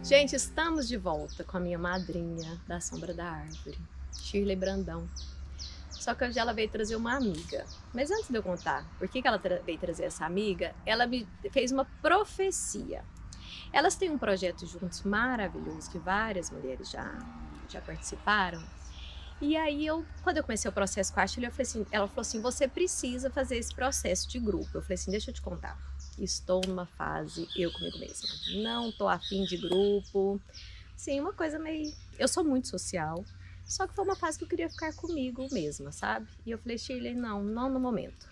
Gente, estamos de volta com a minha madrinha da Sombra da Árvore, Shirley Brandão. Só que hoje ela veio trazer uma amiga. Mas antes de eu contar por que ela veio trazer essa amiga, ela me fez uma profecia. Elas têm um projeto juntos maravilhoso, que várias mulheres já participaram. E aí, quando eu comecei o processo com a Shirley, ela falou assim, você precisa fazer esse processo de grupo. Eu falei assim, deixa eu te contar. Estou numa fase, eu comigo mesma. Não tô afim de grupo. Sim, uma coisa meio... Eu sou muito social, só que foi uma fase que eu queria ficar comigo mesma, sabe? E eu falei, Shirley, não no momento.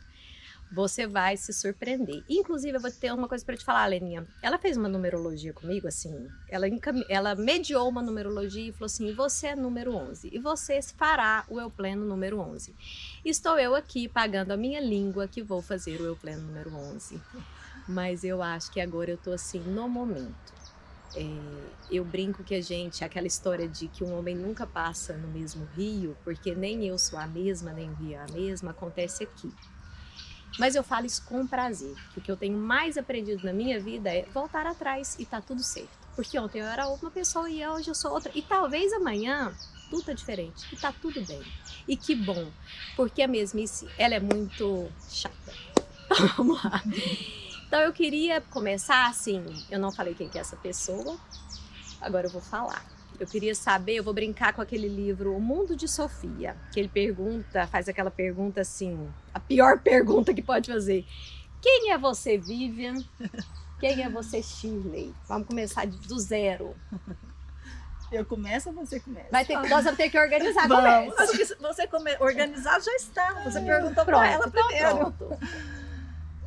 Você vai se surpreender. Inclusive, eu vou ter uma coisa para te falar, Leninha. Ela fez uma numerologia comigo, assim, ela mediou uma numerologia e falou assim, você é número 11, e você fará o Eu Pleno número 11. Estou eu aqui pagando a minha língua que vou fazer o Eu Pleno número 11. Mas eu acho que agora eu tô assim, no momento. Eu brinco que aquela história de que um homem nunca passa no mesmo rio, porque nem eu sou a mesma, nem o rio é a mesma, acontece aqui. Mas eu falo isso com prazer. O que eu tenho mais aprendido na minha vida é voltar atrás e tá tudo certo. Porque ontem eu era uma pessoa e hoje eu sou outra. E talvez amanhã tudo tá diferente e tá tudo bem. E que bom, porque a mesmice, ela é muito chata. Vamos lá. Então eu queria começar assim, eu não falei quem que é essa pessoa, agora eu vou falar. Eu queria saber, eu vou brincar com aquele livro O Mundo de Sofia, que ele faz aquela pergunta assim, a pior pergunta que pode fazer. Quem é você, Vivian? Quem é você, Shirley? Vamos começar do zero. Eu começo ou você começa? Nós vamos ter que organizar Vamos. Acho que você organizar já está. Você perguntou para ela primeiro. Pronto.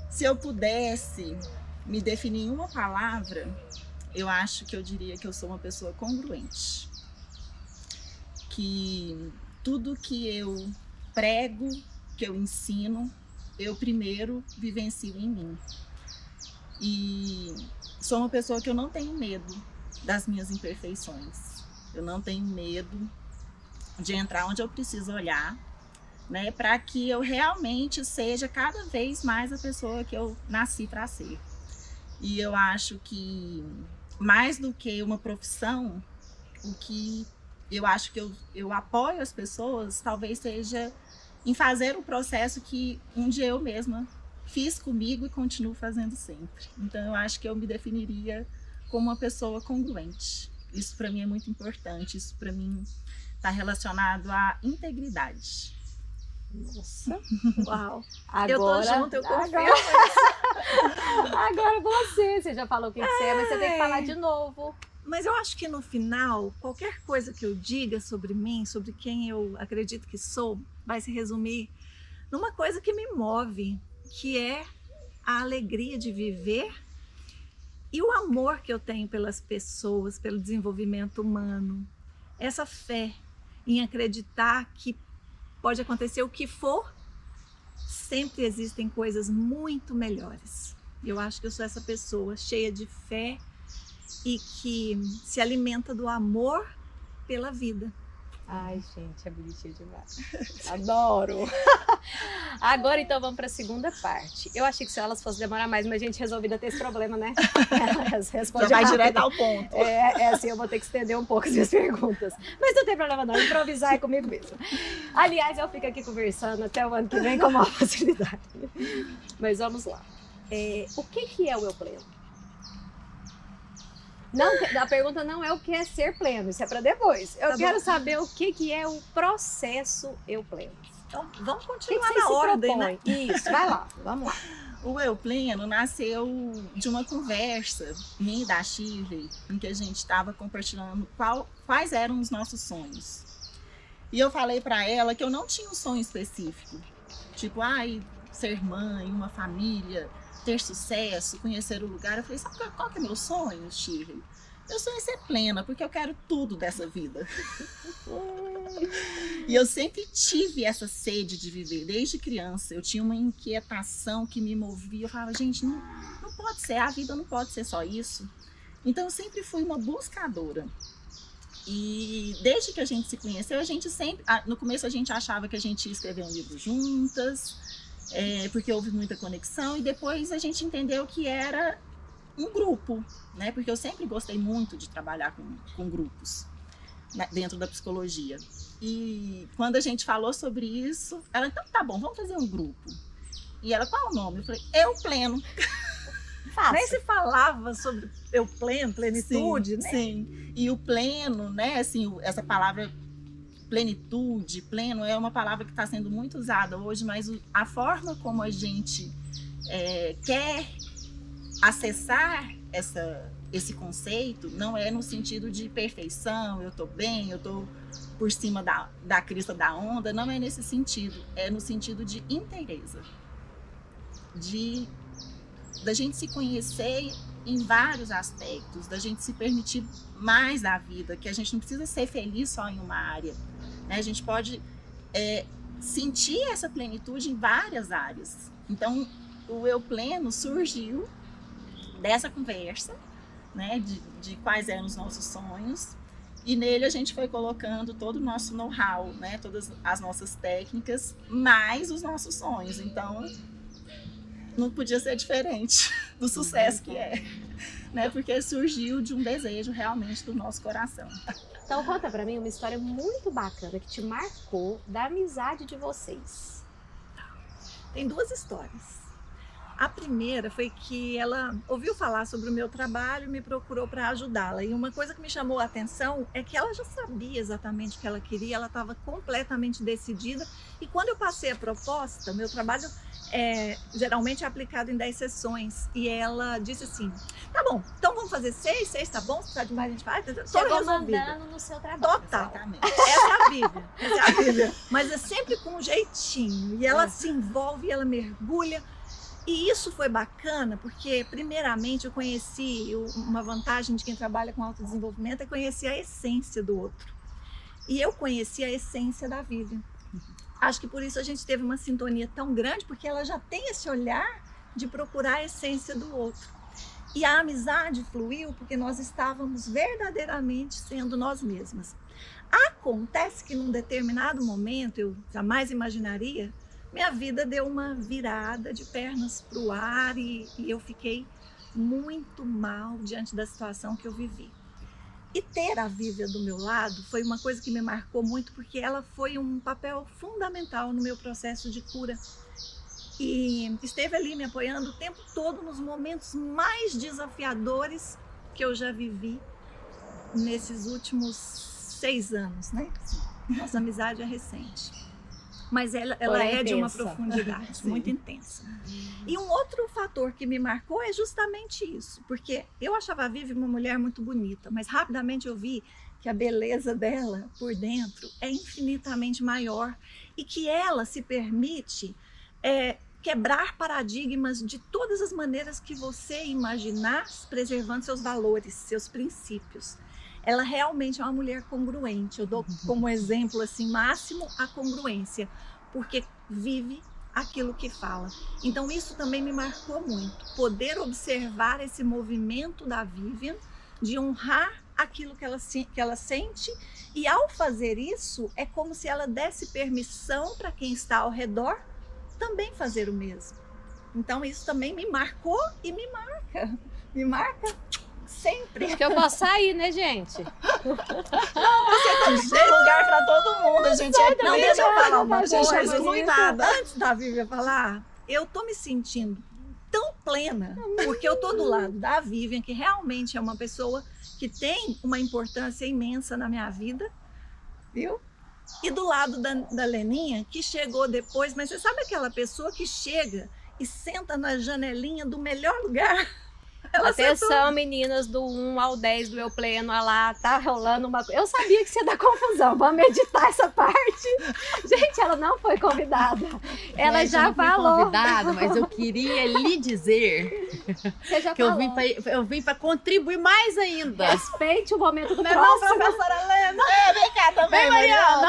Se eu pudesse me definir em uma palavra, eu acho que eu diria que eu sou uma pessoa congruente. Que tudo que eu prego, que eu ensino, eu primeiro vivencio em mim. E sou uma pessoa que eu não tenho medo das minhas imperfeições. Eu não tenho medo de entrar onde eu preciso olhar, né, para que eu realmente seja cada vez mais a pessoa que eu nasci para ser. E eu acho que mais do que uma profissão, o que eu acho que eu apoio as pessoas, talvez seja em fazer o processo que um dia eu mesma fiz comigo e continuo fazendo sempre. Então eu acho que eu me definiria como uma pessoa congruente. Isso para mim é muito importante, isso para mim está relacionado à integridade. Nossa, uau. Agora, eu tô junto, eu confio. Agora você já falou o que você é, mas você tem que falar de novo. Mas eu acho que no final, qualquer coisa que eu diga sobre mim, sobre quem eu acredito que sou, vai se resumir numa coisa que me move, que é a alegria de viver e o amor que eu tenho pelas pessoas, pelo desenvolvimento humano. Essa fé em acreditar que pode acontecer o que for, sempre existem coisas muito melhores. Eu acho que eu sou essa pessoa cheia de fé e que se alimenta do amor pela vida. Ai, gente, é bonitinho demais. Adoro! Agora, então, vamos para a segunda parte. Eu achei que se elas fossem demorar mais, mas a gente resolveu ter esse problema, né? Já vai direto ao ponto. Assim, eu vou ter que estender um pouco as minhas perguntas. Mas não tem problema não, improvisar é comigo mesmo. Aliás, eu fico aqui conversando até o ano que vem com uma facilidade. Mas vamos lá. O que é o Eu Pleno? Não, a pergunta não é o que é ser pleno, isso é para depois. Eu quero saber o que é o processo Eu Pleno. Então, vamos continuar na ordem, né? Isso, vai lá, vamos lá. O Eu Pleno nasceu de uma conversa minha e da Shirley, em que a gente estava compartilhando quais eram os nossos sonhos. E eu falei para ela que eu não tinha um sonho específico. Tipo, ser mãe, uma família, ter sucesso, conhecer o lugar. Eu falei, sabe qual que é meu sonho, Shirley? Meu sonho é ser plena, porque eu quero tudo dessa vida. E eu sempre tive essa sede de viver, desde criança. Eu tinha uma inquietação que me movia. Eu falava, gente, não pode ser, a vida não pode ser só isso. Então eu sempre fui uma buscadora. E desde que a gente se conheceu, a gente sempre... No começo a gente achava que a gente ia escrever um livro juntas, porque houve muita conexão. E depois a gente entendeu que era um grupo, né? Porque eu sempre gostei muito de trabalhar com grupos dentro da psicologia. E quando a gente falou sobre isso, ela, então tá bom, vamos fazer um grupo. E ela, qual o nome? Eu falei, Eu Pleno. Nem se falava sobre eu pleno, plenitude, sim, né? Sim, e o pleno, né, assim, essa palavra plenitude, pleno, é uma palavra que está sendo muito usada hoje, mas a forma como a gente quer acessar esse conceito não é no sentido de perfeição, eu estou bem, eu estou por cima da crista da onda, não é nesse sentido, é no sentido de inteireza, da gente se conhecer em vários aspectos, da gente se permitir mais da vida, que a gente não precisa ser feliz só em uma área, né? A gente pode sentir essa plenitude em várias áreas. Então, o Eu Pleno surgiu dessa conversa, né, de quais eram os nossos sonhos, e nele a gente foi colocando todo o nosso know-how, né, todas as nossas técnicas, mais os nossos sonhos. Então, não podia ser diferente do sucesso que é, né? Porque surgiu de um desejo realmente do nosso coração. Então conta pra mim uma história muito bacana que te marcou da amizade de vocês. Tem duas histórias. A primeira foi que ela ouviu falar sobre o meu trabalho e me procurou para ajudá-la. E uma coisa que me chamou a atenção é que ela já sabia exatamente o que ela queria, ela estava completamente decidida. E quando eu passei a proposta, meu trabalho geralmente é aplicado em 10 sessões. E ela disse assim, tá bom, então vamos fazer 6 tá bom? Se precisar de mais a gente faz. Chegou mandando no seu trabalho. Total. Essa é a Bíblia. Essa é a Bíblia. Mas é sempre com um jeitinho. E ela se envolve, ela mergulha. E isso foi bacana porque, primeiramente, eu conheci uma vantagem de quem trabalha com autodesenvolvimento é conhecer a essência do outro. E eu conheci a essência da Vivian. Acho que por isso a gente teve uma sintonia tão grande, porque ela já tem esse olhar de procurar a essência do outro. E a amizade fluiu porque nós estávamos verdadeiramente sendo nós mesmas. Acontece que num determinado momento, eu jamais imaginaria, minha vida deu uma virada de pernas para o ar e eu fiquei muito mal diante da situação que eu vivi. E ter a Vivian do meu lado foi uma coisa que me marcou muito, porque ela foi um papel fundamental no meu processo de cura. E esteve ali me apoiando o tempo todo nos momentos mais desafiadores que eu já vivi nesses últimos 6 anos, né? Nossa amizade é recente. Mas ela é de uma profundidade muito intensa. E um outro fator que me marcou é justamente isso, porque eu achava a Vivi uma mulher muito bonita, mas rapidamente eu vi que a beleza dela por dentro é infinitamente maior e que ela se permite quebrar paradigmas de todas as maneiras que você imaginar, preservando seus valores, seus princípios. Ela realmente é uma mulher congruente. Eu dou como exemplo assim, máximo a congruência, porque vive aquilo que fala. Então isso também me marcou muito, poder observar esse movimento da Vivian, de honrar aquilo que ela sente, e ao fazer isso, é como se ela desse permissão para quem está ao redor também fazer o mesmo. Então isso também me marcou e me marca sempre. Acho que eu posso sair, né, gente? Tem lugar para todo mundo, a gente é Não, deixa eu falar uma coisa. exclui nada. Antes da Vivian falar, eu tô me sentindo tão plena, porque eu tô do lado da Vivian, que realmente é uma pessoa que tem uma importância imensa na minha vida, viu? E do lado da Leninha, que chegou depois, mas você sabe aquela pessoa que chega e senta na janelinha do melhor lugar? Atenção, meninas, do 1 ao 10 do Eu Pleno, olha lá, tá rolando uma coisa. Eu sabia que você ia dar confusão, vamos editar essa parte. Gente, ela não foi convidada. Ela já não falou. Fui convidada, mas eu queria lhe dizer Você já que falou. eu vim para contribuir mais ainda. Respeite o momento do Não, próximo. professora Helena. Vem cá também, Vem, Mariana.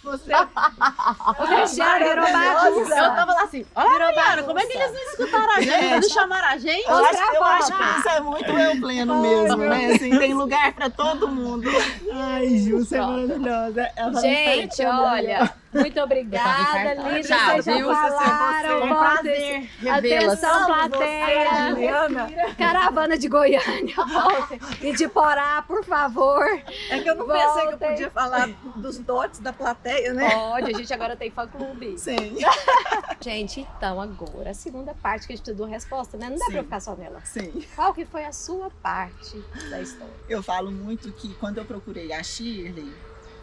Você O Cristiano virou bagunça. Eu tava lá assim, olha, Virou Mariana, bagunça. como é que eles não escutaram a gente? Eles chamaram a gente? eu acho que isso é muito Eu Pleno mesmo, né? Assim, tem lugar para todo mundo. Ai, Ju, você é maravilhosa. Ela Gente, olha, Muito obrigada, linda. Tchau, Vocês já viu? falaram. Foi um voltem. prazer revê-las. Atenção, plateia. Juliana, Caravana de Goiânia, voltem. E de Porá, por favor. é que eu não pensei que eu Voltem. podia falar dos dotes da plateia, né? Pode, a gente agora tem fã-clube. Sim, Gente, então agora, a segunda parte que a gente precisa de uma resposta, né? Não dá Sim. pra eu ficar só nela. sim. Qual que foi a sua parte da história? Eu falo muito que quando eu procurei a Shirley,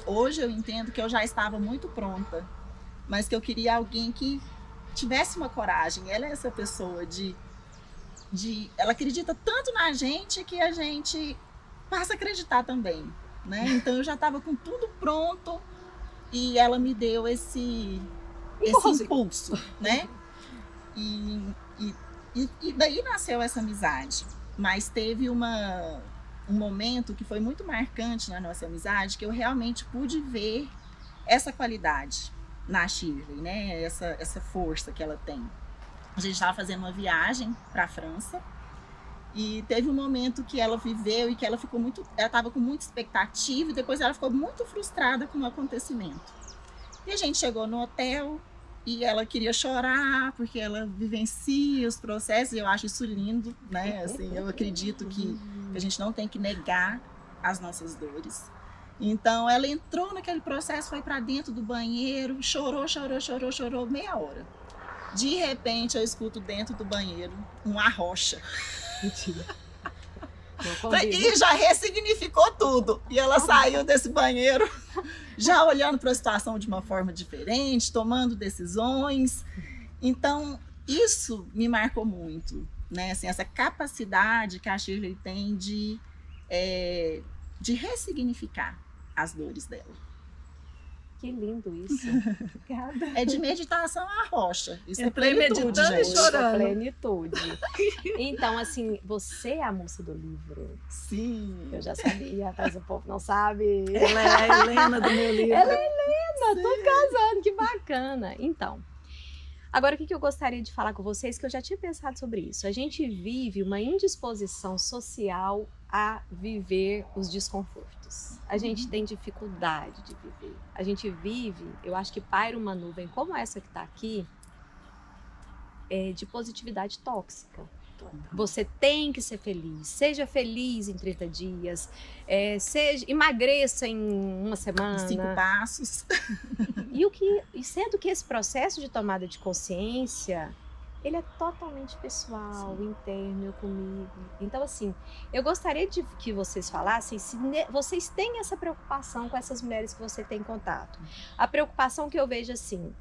hoje eu entendo que eu já estava muito pronta, mas que eu queria alguém que tivesse uma coragem. Ela é essa pessoa ela acredita tanto na gente que a gente passa a acreditar também, né? Então eu já estava com tudo pronto e ela me deu esse impulso, né? E daí nasceu essa amizade. Mas teve um momento que foi muito marcante na nossa amizade, que eu realmente pude ver essa qualidade na Shirley, né? Essa força que ela tem. A gente estava fazendo uma viagem para a França e teve um momento que ela viveu e que ela estava com muita expectativa e depois ela ficou muito frustrada com o acontecimento. E a gente chegou no hotel e ela queria chorar porque ela vivencia os processos e eu acho isso lindo, né? Assim, eu acredito que a gente não tem que negar as nossas dores. Então ela entrou naquele processo, foi para dentro do banheiro, chorou meia hora. De repente eu escuto dentro do banheiro um arrocha. Mentira. E já ressignificou tudo. E ela saiu desse banheiro já olhando para a situação de uma forma diferente, tomando decisões. Então, isso me marcou muito, né? Assim, essa capacidade que a Shirley tem de ressignificar as dores dela. Que lindo isso. É de meditação à rocha. Isso Entrei é plenitude, meditando e gente. chorando. Plenitude. Então, assim, você é a moça do livro. Sim. Eu já sabia, mas o povo não sabe. Ela é a Helena do meu livro. Ela é Helena, tô casando, que bacana. Então, agora o que eu gostaria de falar com vocês, que eu já tinha pensado sobre isso. A gente vive uma indisposição social a viver os desconfortos. A gente tem dificuldade de viver. A gente vive, eu acho que paira uma nuvem como essa que está aqui, de positividade tóxica. Você tem que ser feliz. Seja feliz em 30 dias. Emagreça em uma semana. 5 passos. E sendo que esse processo de tomada de consciência, ele é totalmente pessoal, interno, comigo. Então, assim, eu gostaria de que vocês falassem se vocês têm essa preocupação com essas mulheres que você tem contato. A preocupação que eu vejo, assim,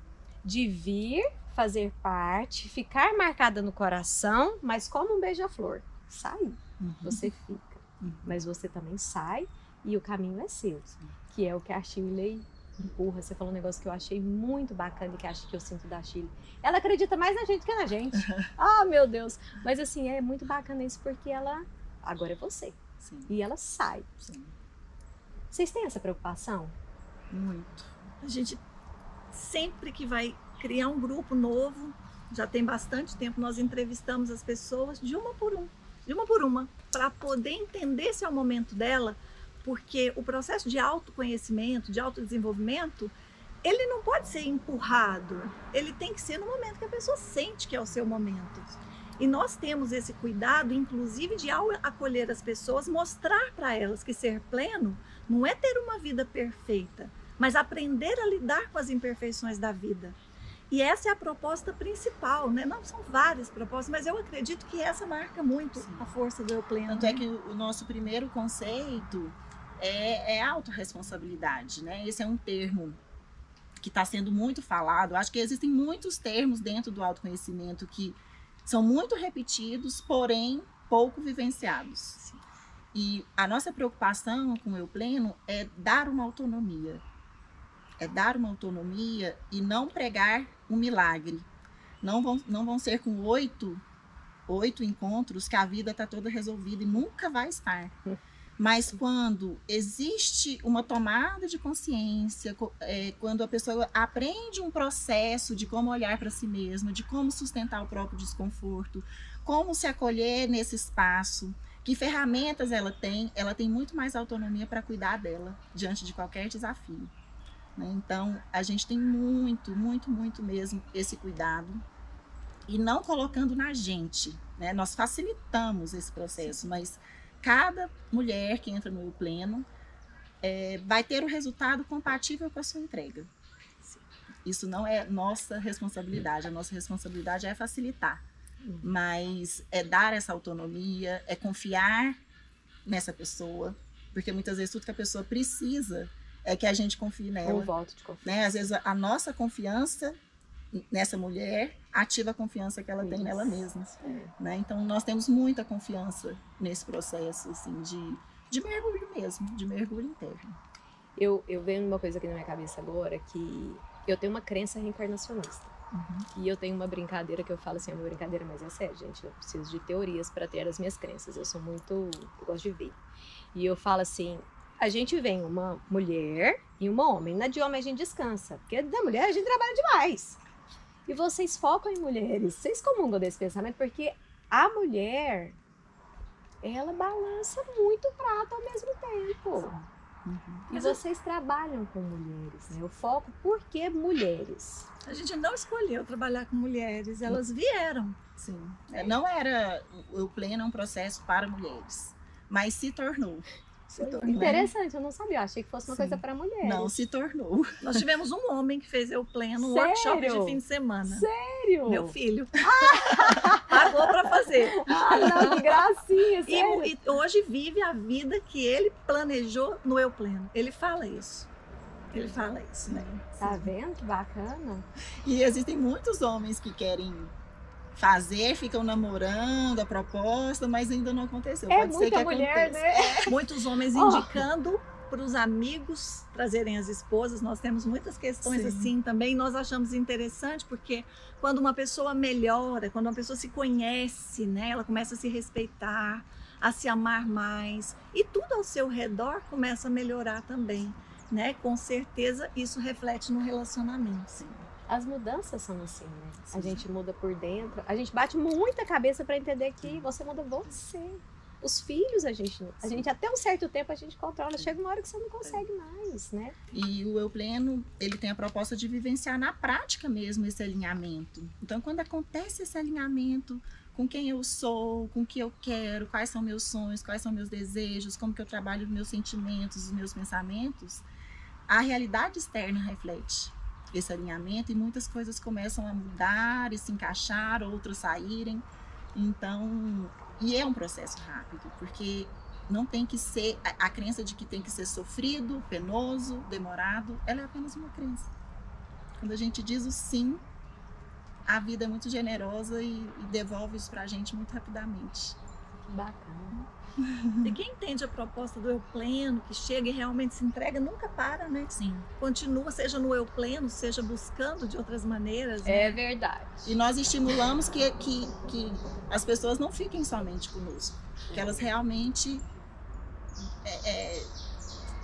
de vir, fazer parte, ficar marcada no coração, mas como um beija-flor. Sai, você fica. Mas você também sai e o caminho é seu. Que é o que a Shirley empurra. Você falou um negócio que eu achei muito bacana e que acho que eu sinto da Shirley. Ela acredita mais na gente que na gente. Ah, meu Deus. Mas assim, é muito bacana isso porque ela agora é você. Sim. E ela sai. Sim. Vocês têm essa preocupação? Muito. A gente sempre que vai criar um grupo novo, já tem bastante tempo, nós entrevistamos as pessoas de uma por uma, para poder entender se é o momento dela, porque o processo de autoconhecimento, de autodesenvolvimento, ele não pode ser empurrado, ele tem que ser no momento que a pessoa sente que é o seu momento. E nós temos esse cuidado, inclusive, de ao acolher as pessoas, mostrar para elas que ser pleno não é ter uma vida perfeita, mas aprender a lidar com as imperfeições da vida. E essa é a proposta principal, né? Não, são várias propostas, mas eu acredito que essa marca muito a força do eu pleno. Tanto é que o nosso primeiro conceito é autorresponsabilidade, né? Esse é um termo que está sendo muito falado. Acho que existem muitos termos dentro do autoconhecimento que são muito repetidos, porém pouco vivenciados. Sim. E a nossa preocupação com o eu pleno é dar uma autonomia. É dar uma autonomia e não pregar um milagre. Não vão ser com 8 encontros que a vida está toda resolvida e nunca vai estar. Mas quando existe uma tomada de consciência, quando a pessoa aprende um processo de como olhar para si mesma, de como sustentar o próprio desconforto, como se acolher nesse espaço, que ferramentas ela tem muito mais autonomia para cuidar dela diante de qualquer desafio. né? Então, a gente tem muito, muito, muito mesmo esse cuidado. E não colocando na gente, né? Nós facilitamos esse processo, mas cada mulher que entra no Eu Pleno vai ter o resultado compatível com a sua entrega. Isso não é nossa responsabilidade, a nossa responsabilidade é facilitar, mas é dar essa autonomia, é confiar nessa pessoa, porque muitas vezes tudo que a pessoa precisa é que a gente confie nela. Um voto de confiança. Né? Às vezes a nossa confiança nessa mulher ativa a confiança que ela tem nela mesma. Né? Então nós temos muita confiança nesse processo assim, de mergulho mesmo, de mergulho interno. Eu venho uma coisa aqui na minha cabeça agora, que eu tenho uma crença reencarnacionista. E eu tenho uma brincadeira que eu falo assim, é uma brincadeira, mas é sério, gente, eu preciso de teorias para ter as minhas crenças, eu gosto de ver. E eu falo assim, a gente vem uma mulher e um homem, na de homem a gente descansa, porque da mulher a gente trabalha demais. E vocês focam em mulheres, vocês comungam desse pensamento, porque a mulher, ela balança muito o prato ao mesmo tempo. E vocês trabalham com mulheres, né? Eu foco porque mulheres. A gente não escolheu trabalhar com mulheres, elas vieram. Sim. Não era o Eu Pleno, um processo para mulheres, mas se tornou. Interessante, eu não sabia, eu achei que fosse uma coisa para mulheres. Não, se tornou. Nós tivemos um homem que fez Eu Pleno, um Sério? workshop de fim de semana. Sério? Meu filho. Pagou para fazer. Ah, não, que gracinha, sério. E hoje vive a vida que ele planejou no Eu Pleno. Ele fala isso. Ele fala isso, né? Tá vendo que bacana? E existem muitos homens que querem fazer, ficam namorando a proposta, mas ainda não aconteceu. Pode ser que muita mulher, aconteça. né? Muitos homens indicando para os amigos trazerem as esposas. Nós temos muitas questões assim também. Nós achamos interessante porque quando uma pessoa melhora, quando uma pessoa se conhece, né, ela começa a se respeitar, a se amar mais, e tudo ao seu redor começa a melhorar também, né? Com certeza isso reflete no relacionamento. Sim. As mudanças são assim, né? A gente muda por dentro, a gente bate muita cabeça para entender que você muda você. Os filhos a gente até um certo tempo a gente controla, chega uma hora que você não consegue mais, né? E o Eu Pleno, ele tem a proposta de vivenciar na prática mesmo esse alinhamento. Então, quando acontece esse alinhamento com quem eu sou, com o que eu quero, quais são meus sonhos, quais são meus desejos, como que eu trabalho os meus sentimentos, os meus pensamentos, a realidade externa reflete esse alinhamento e muitas coisas começam a mudar e se encaixar, outras saírem. Então, e é um processo rápido, porque não tem que ser, a crença de que tem que ser sofrido, penoso, demorado, ela é apenas uma crença. Quando a gente diz o sim, a vida é muito generosa e devolve isso pra gente muito rapidamente. Que bacana. E quem entende a proposta do Eu Pleno, que chega e realmente se entrega, nunca para, né? Sim. Continua, seja no Eu Pleno, seja buscando de outras maneiras. É né? verdade. E nós estimulamos que as pessoas não fiquem somente conosco, que elas realmente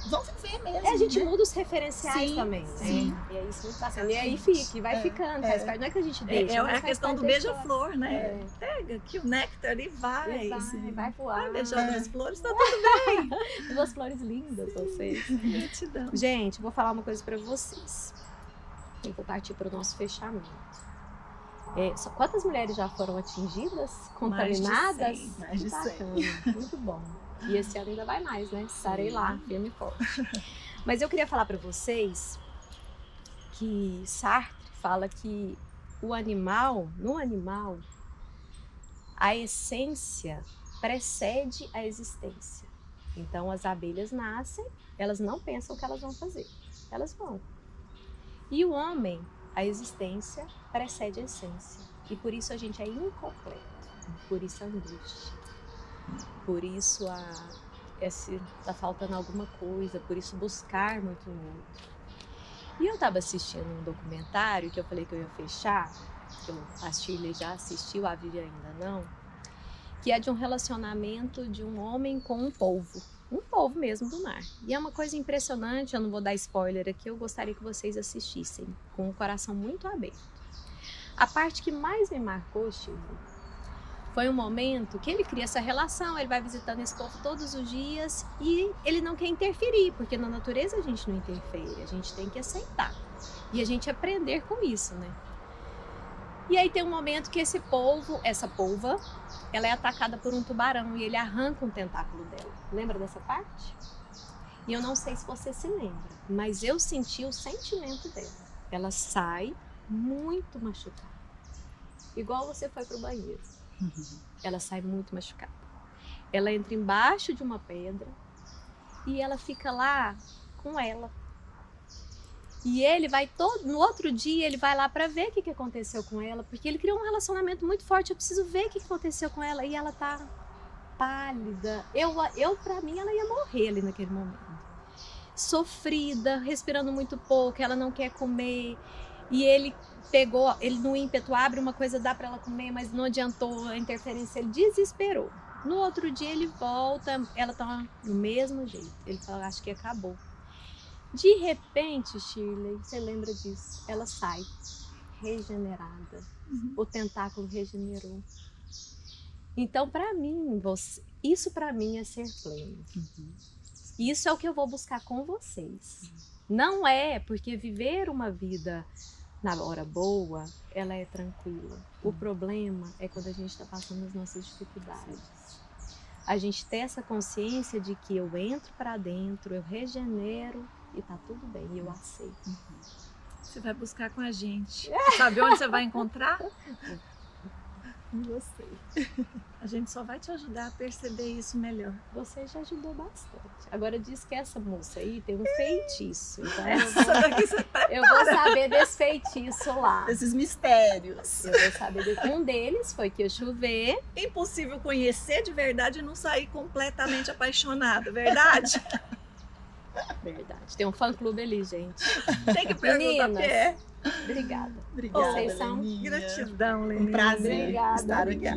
vão viver mesmo. A gente né? muda os referenciais Sim, também, né? sim. E é isso muito bacana. E aí fica, e vai ficando, faz parte. Não é que a gente deixa, É mas a faz questão parte do da beija-flor, né? Pega aqui o néctar e vai. Vai voar. Vai beijando as flores, tá tudo Duas flores lindas, vocês. bem. Gratidão. Gente, vou falar uma coisa pra vocês. Eu vou partir pro nosso fechamento. Quantas mulheres já foram atingidas, contaminadas? Mais de 100. Bacana, muito bom. E esse ano ainda vai mais, né? Estarei lá, firme e forte. Mas eu queria falar pra vocês que Sartre fala que no animal, a essência precede a existência. Então as abelhas nascem, elas não pensam o que elas vão fazer, elas vão. E o homem, a existência precede a essência. E por isso a gente é incompleto, por isso a angústia, por isso tá faltando alguma coisa, por isso buscar muito no outro. E eu estava assistindo um documentário que eu falei que eu ia fechar, que a Shirley já assistiu, a Vivi ainda não, que é de um relacionamento de um homem com um polvo mesmo do mar. E é uma coisa impressionante, eu não vou dar spoiler aqui, eu gostaria que vocês assistissem, com o coração muito aberto. A parte que mais me marcou, Shirley, Foi um momento que ele cria essa relação, ele vai visitando esse povo todos os dias e ele não quer interferir, porque na natureza a gente não interfere, a gente tem que aceitar e a gente aprender com isso, né? E aí tem um momento que essa polva, ela é atacada por um tubarão e ele arranca um tentáculo dela. Lembra dessa parte? E eu não sei se você se lembra, mas eu senti o sentimento dela. Ela sai muito machucada, igual você foi pro banheiro. Ela sai muito machucada. Ela entra embaixo de uma pedra e ela fica lá com ela. E ele vai no outro dia ele vai lá para ver o que aconteceu com ela, porque ele criou um relacionamento muito forte. Eu preciso ver o que aconteceu com ela. E ela tá pálida. Para mim ela ia morrer ali naquele momento. Sofrida, respirando muito pouco, ela não quer comer. E ele no ímpeto abre uma coisa, dá para ela comer, mas não adiantou a interferência, ele desesperou. No outro dia ele volta, ela tá do mesmo jeito. Ele fala, acho que acabou. De repente, Shirley, você lembra disso? Ela sai regenerada. O tentáculo regenerou. Então, para mim, isso para mim é ser pleno. Isso é o que eu vou buscar com vocês. Não é porque viver uma vida na hora boa, ela é tranquila. O problema é quando a gente está passando as nossas dificuldades. A gente ter essa consciência de que eu entro para dentro, eu regenero e tá tudo bem, eu aceito. Você vai buscar com a gente. Sabe onde você vai encontrar? Você. A gente só vai te ajudar a perceber isso melhor. Você já ajudou bastante. Agora diz que essa moça aí tem um feitiço. Então Essa daqui você eu vou saber desse feitiço lá. Esses mistérios. Eu vou saber um deles foi que eu chover. impossível conhecer de verdade e não sair completamente apaixonada, verdade? Verdade. Tem um fã-clube ali, gente. Tem que perguntar Meninas, o que é. Obrigada. Obrigada, Vocês são Leninha. Gratidão, Leninha. Um prazer Obrigada. estar aqui.